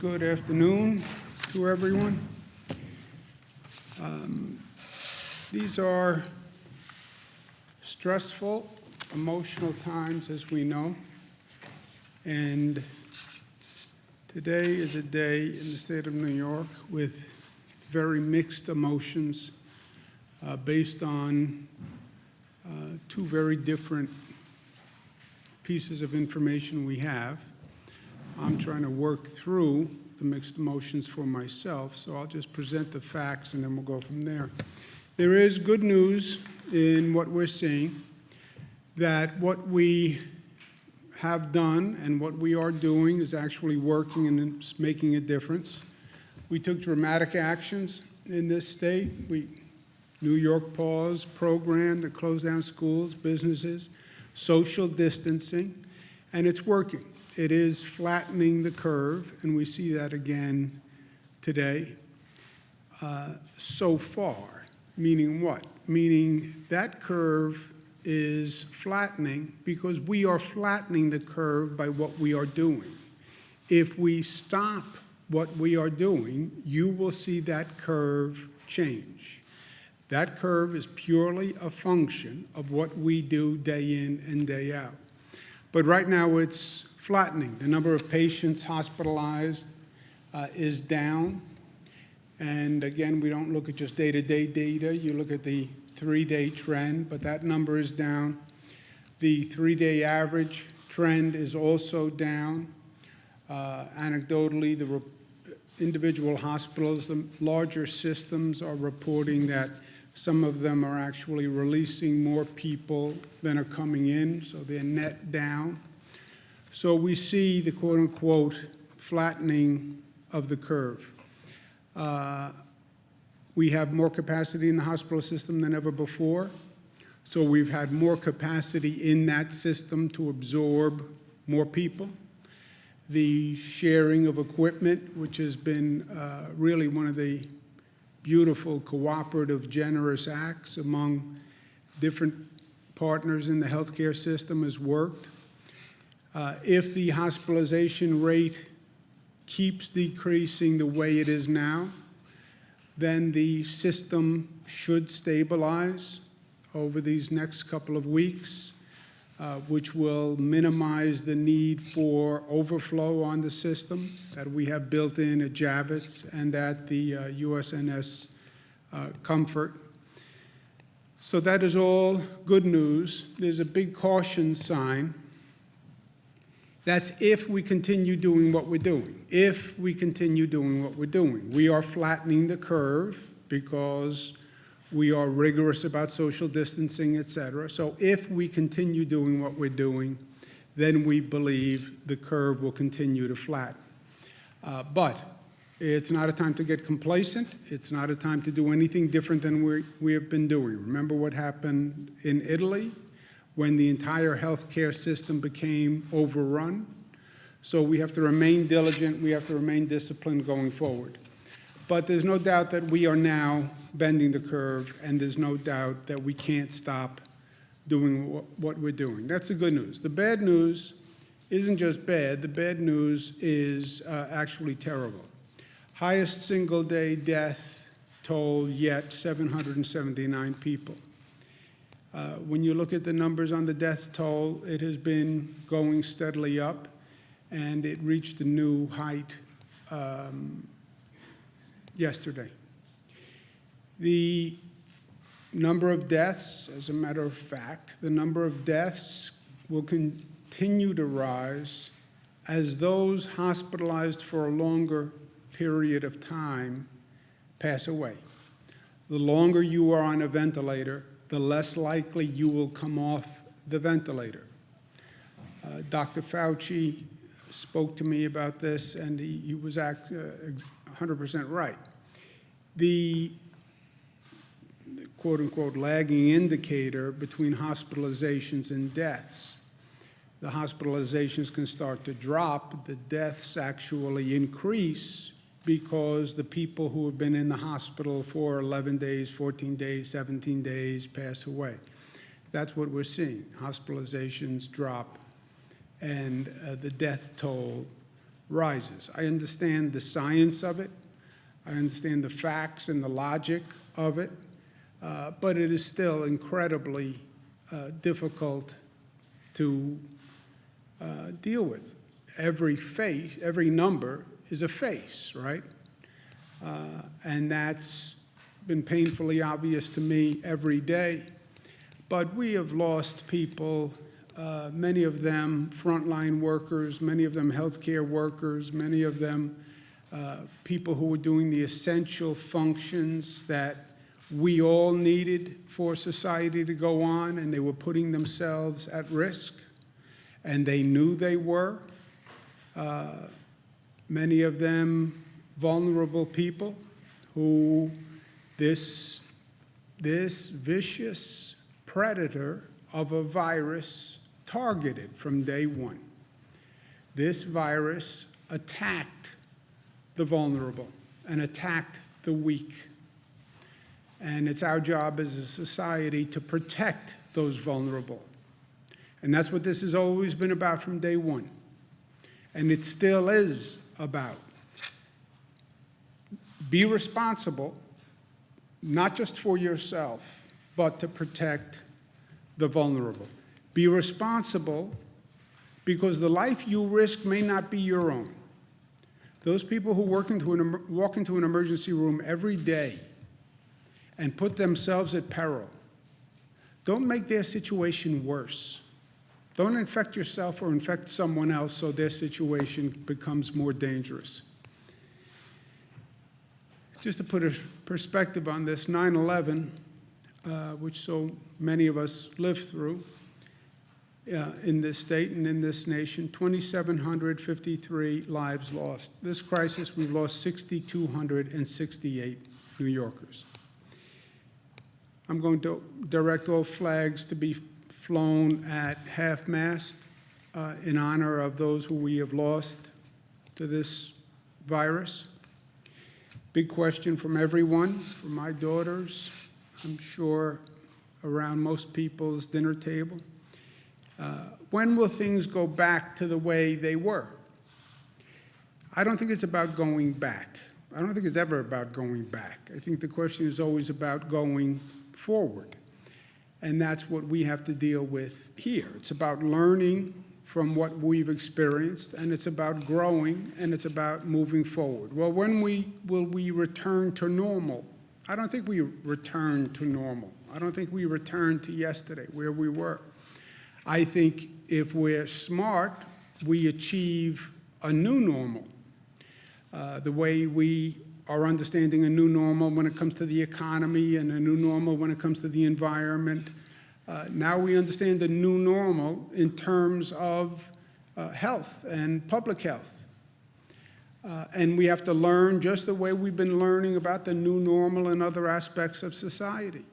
Good afternoon to everyone. These are stressful, emotional times, as we know, and today is a day in the state of New York with very mixed emotions based on two very different pieces of information we have. I'm trying to work through the mixed emotions for myself, so I'll just present the facts and then we'll go from there. There is good news in what we're seeing, that what we have done and what we are doing is actually working and it's making a difference. We took dramatic actions in this state. New York Pause program that closed down schools, businesses, social distancing, and it's working. It is flattening the curve, and we see that again today. So far, meaning what? Meaning that curve is flattening because we are flattening the curve by what we are doing. If we stop what we are doing, you will see that curve change. That curve is purely a function of what we do day in and day out. But right now it's flattening. The number of patients hospitalized is down. And again, we don't look at just day-to-day data. You look at the 3-day trend, but that number is down. The 3-day average trend is also down. Anecdotally, the individual hospitals, the larger systems are reporting that some of them are actually releasing more people than are coming in, so they're net down. So we see the quote-unquote flattening of the curve. We have more capacity in the hospital system than ever before. So we've had more capacity in that system to absorb more people. The sharing of equipment, which has been really one of the beautiful, cooperative, generous acts among different partners in the healthcare system, has worked. If the hospitalization rate keeps decreasing the way it is now, then the system should stabilize over these next couple of weeks, which will minimize the need for overflow on the system that we have built in at Javits and at the USNS Comfort. So that is all good news. There's a big caution sign. That's if we continue doing what we're doing. If we continue doing what we're doing. We are flattening the curve because we are rigorous about social distancing, et cetera. So if we continue doing what we're doing, then we believe the curve will continue to flatten. But it's not a time to get complacent. It's not a time to do anything different than we have been doing. Remember what happened in Italy when the entire healthcare system became overrun? So we have to remain diligent. We have to remain disciplined going forward. But there's no doubt that we are now bending the curve, and there's no doubt that we can't stop doing what we're doing. That's the good news. The bad news isn't just bad. The bad news is actually terrible. Highest single-day death toll yet, 779 people. When you look at the numbers on the death toll, it has been going steadily up, and it reached a new height yesterday. The number of deaths, as a matter of fact, the number of deaths will continue to rise as those hospitalized for a longer period of time pass away. The longer you are on a ventilator, the less likely you will come off the ventilator. Dr. Fauci spoke to me about this, and he was 100% right. The quote-unquote lagging indicator between hospitalizations and deaths. The hospitalizations can start to drop. The deaths actually increase because the people who have been in the hospital for 11 days, 14 days, 17 days pass away. That's what we're seeing. Hospitalizations drop and the death toll rises. I understand the science of it. I understand the facts and the logic of it, but it is still incredibly difficult to deal with. Every number is a face, right? And that's been painfully obvious to me every day. But we have lost people, many of them frontline workers, many of them healthcare workers, many of them people who were doing the essential functions that we all needed for society to go on, and they were putting themselves at risk, and they knew they were. Many of them vulnerable people who this vicious predator of a virus targeted from day one. This virus attacked the vulnerable and attacked the weak. And it's our job as a society to protect those vulnerable. And that's what this has always been about from day one. And it still is about. Be responsible, not just for yourself, but to protect the vulnerable. Be responsible because the life you risk may not be your own. Those people who walk into an emergency room every day and put themselves at peril, don't make their situation worse. Don't infect yourself or infect someone else so their situation becomes more dangerous. Just to put a perspective on this, 9/11, which so many of us lived through in this state and in this nation, 2,753 lives lost. This crisis, we've lost 6,268 New Yorkers. I'm going to direct all flags to be flown at half-mast in honor of those who we have lost to this virus. Big question from everyone, from my daughters, I'm sure around most people's dinner table. When will things go back to the way they were? I don't think it's about going back. I don't think it's ever about going back. I think the question is always about going forward. And that's what we have to deal with here. It's about learning from what we've experienced, and it's about growing, and it's about moving forward. Well, when will we return to normal? I don't think we return to normal. I don't think we return to yesterday, where we were. I think if we're smart, we achieve a new normal. The way we are understanding a new normal when it comes to the economy and a new normal when it comes to the environment. Now we understand the new normal in terms of health and public health. And we have to learn just the way we've been learning about the new normal in other aspects of society.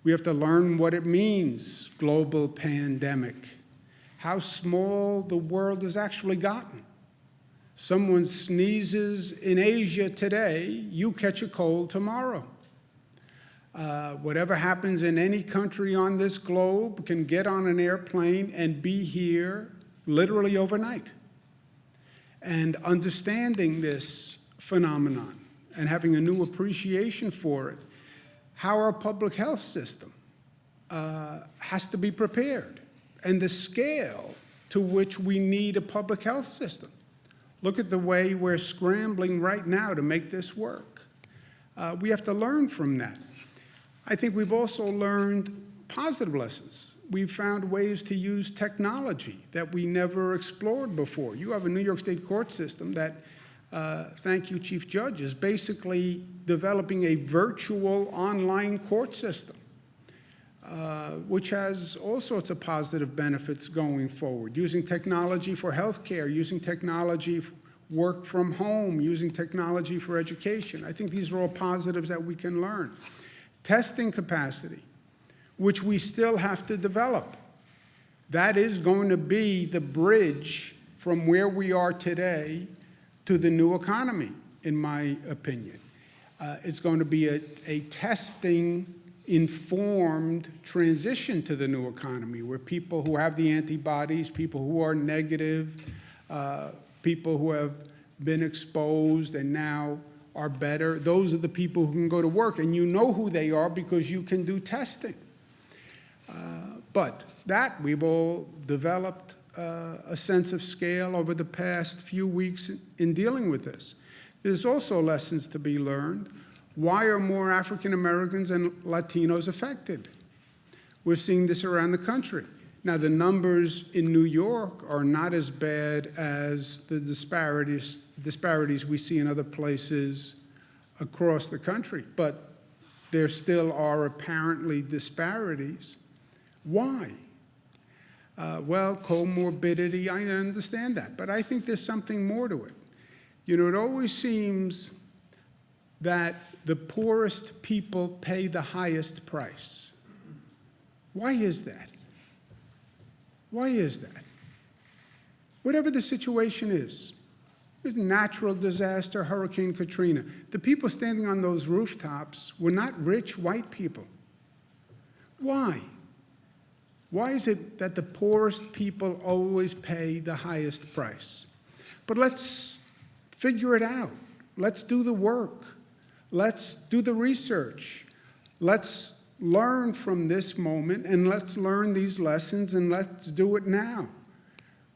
We have to learn what it means, global pandemic, how small the world has actually gotten. Someone sneezes in Asia today, you catch a cold tomorrow. Whatever happens in any country on this globe can get on an airplane and be here literally overnight. And understanding this phenomenon and having a new appreciation for it, how our public health system has to be prepared, and the scale to which we need a public health system. Look at the way we're scrambling right now to make this work. We have to learn from that. I think we've also learned positive lessons. We've found ways to use technology that we never explored before. You have a New York State court system that, thank you, Chief Judge, is basically developing a virtual online court system, which has all sorts of positive benefits going forward. Using technology for healthcare, using technology for work from home, using technology for education. I think these are all positives that we can learn. Testing capacity, which we still have to develop. That is going to be the bridge from where we are today to the new economy, in my opinion. It's going to be a testing-informed transition to the new economy, where people who have the antibodies, people who are negative, people who have been exposed and now are better. Those are the people who can go to work, and you know who they are because you can do testing. But that we've all developed a sense of scale over the past few weeks in dealing with this. There's also lessons to be learned. Why are more African Americans and Latinos affected? We're seeing this around the country. Now, the numbers in New York are not as bad as the disparities we see in other places across the country, but there still are apparently disparities. Why? Well, comorbidity, I understand that, but I think there's something more to it. You know, it always seems that the poorest people pay the highest price. Why is that? Why is that? Whatever the situation is, natural disaster, Hurricane Katrina, the people standing on those rooftops were not rich white people. Why? Why is it that the poorest people always pay the highest price? But let's figure it out. Let's do the work. Let's do the research. Let's learn from this moment, and let's learn these lessons, and let's do it now.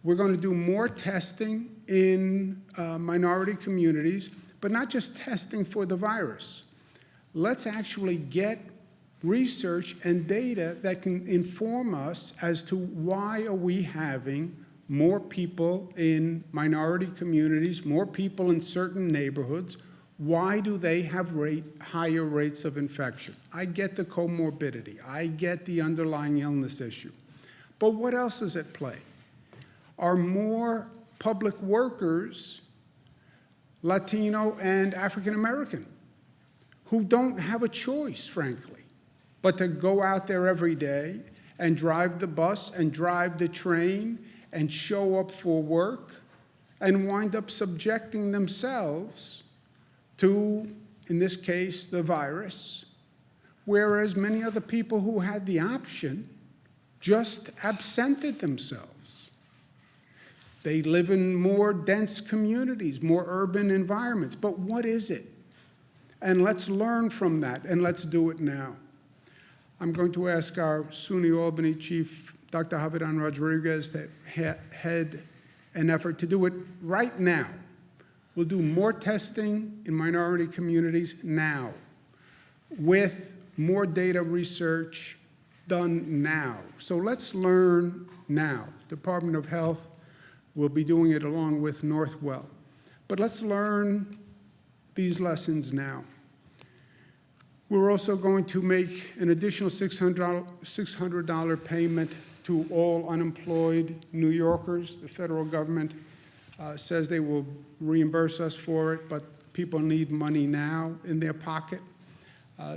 We're going to do more testing in minority communities, but not just testing for the virus. Let's actually get research and data that can inform us as to why are we having more people in minority communities, more people in certain neighborhoods. Why do they have higher rates of infection? I get the comorbidity. I get the underlying illness issue. But what else is at play? Are more public workers Latino and African American who don't have a choice, frankly, but to go out there every day and drive the bus and drive the train and show up for work and wind up subjecting themselves to, in this case, the virus, whereas many other people who had the option just absented themselves. They live in more dense communities, more urban environments. But what is it? And let's learn from that, and let's do it now. I'm going to ask our SUNY Albany chief, Dr. Javidan Rodriguez, to head an effort to do it right now. We'll do more testing in minority communities now, with more data research done now. So let's learn now. Department of Health will be doing it along with Northwell. But let's learn these lessons now. We're also going to make an additional $600 payment to all unemployed New Yorkers. The federal government says they will reimburse us for it, but people need money now in their pocket.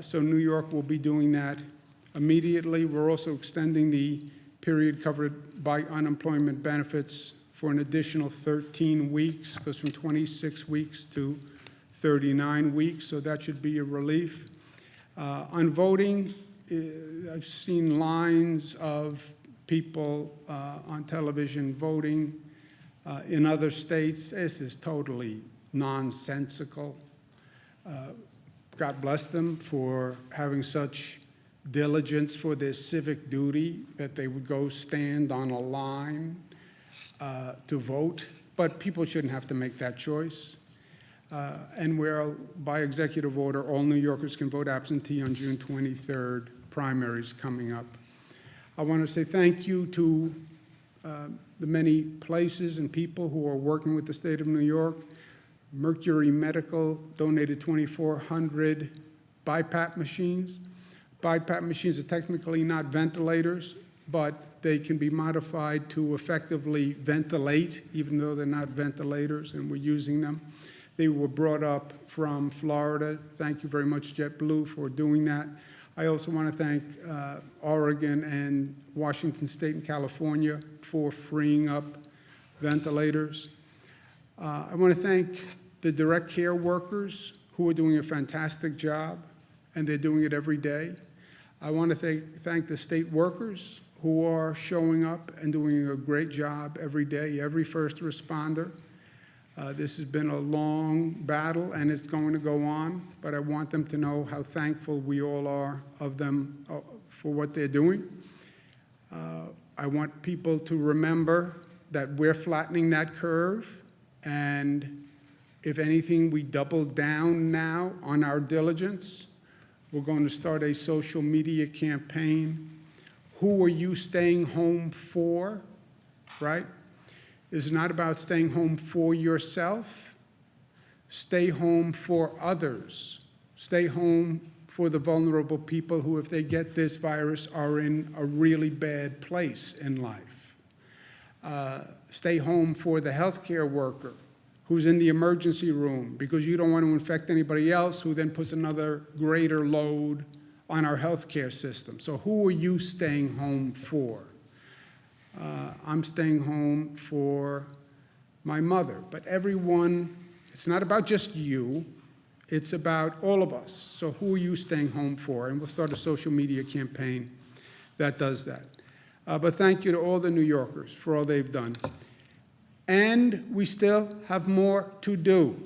So New York will be doing that immediately. We're also extending the period covered by unemployment benefits for an additional 13 weeks, goes from 26 weeks to 39 weeks, so that should be a relief. On voting, I've seen lines of people on television voting in other states. This is totally nonsensical. God bless them for having such diligence for their civic duty that they would go stand on a line to vote, but people shouldn't have to make that choice. And where, by executive order, all New Yorkers can vote absentee on June 23rd, primaries coming up. I want to say thank you to the many places and people who are working with the state of New York. Mercury Medical donated 2,400 BiPAP machines. BiPAP machines are technically not ventilators, but they can be modified to effectively ventilate, even though they're not ventilators, and we're using them. They were brought up from Florida. Thank you very much, JetBlue, for doing that. I also want to thank Oregon and Washington State and California for freeing up ventilators. I want to thank the direct care workers who are doing a fantastic job, and they're doing it every day. I want to thank the state workers who are showing up and doing a great job every day, every first responder. This has been a long battle, and it's going to go on, but I want them to know how thankful we all are of them for what they're doing. I want people to remember that we're flattening that curve, and if anything, we double down now on our diligence. We're going to start a social media campaign. Who are you staying home for, right? It's not about staying home for yourself. Stay home for others. Stay home for the vulnerable people who, if they get this virus, are in a really bad place in life. Stay home for the healthcare worker who's in the emergency room because you don't want to infect anybody else, who then puts another greater load on our healthcare system. So who are you staying home for? I'm staying home for my mother. But everyone, it's not about just you, it's about all of us. So who are you staying home for? And we'll start a social media campaign that does that. But thank you to all the New Yorkers for all they've done. And we still have more to do.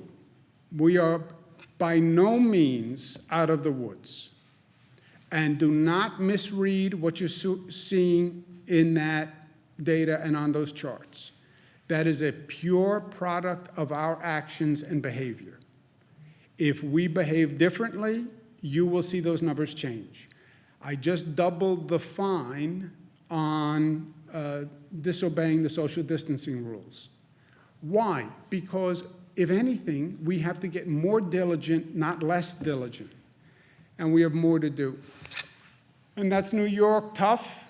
We are by no means out of the woods. And do not misread what you're seeing in that data and on those charts. That is a pure product of our actions and behavior. If we behave differently, you will see those numbers change. I just doubled the fine on disobeying the social distancing rules. Why? Because if anything, we have to get more diligent, not less diligent. And we have more to do. And that's New York, tough.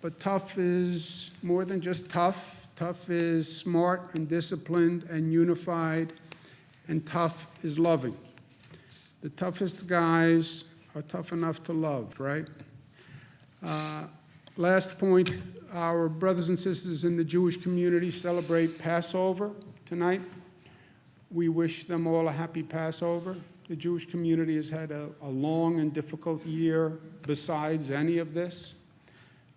But tough is more than just tough. Tough is smart and disciplined and unified. And tough is loving. The toughest guys are tough enough to love, right? Last point, our brothers and sisters in the Jewish community celebrate Passover tonight. We wish them all a happy Passover. The Jewish community has had a long and difficult year besides any of this.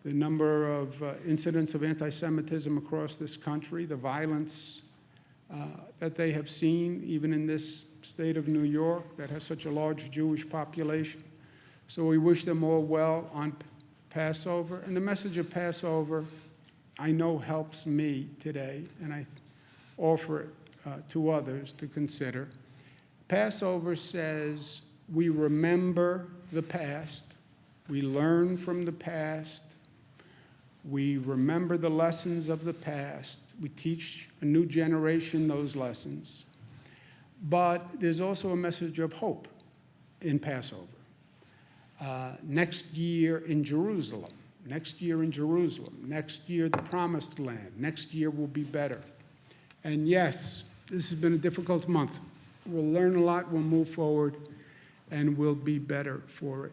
The number of incidents of anti-Semitism across this country, the violence that they have seen, even in this state of New York that has such a large Jewish population. So we wish them all well on Passover. And the message of Passover, I know, helps me today, and I offer it to others to consider. Passover says we remember the past, we learn from the past, we remember the lessons of the past, we teach a new generation those lessons. But there's also a message of hope in Passover. Next year in Jerusalem, next year in Jerusalem, next year the Promised Land, next year will be better. And yes, this has been a difficult month. We'll learn a lot, we'll move forward, and we'll be better for it.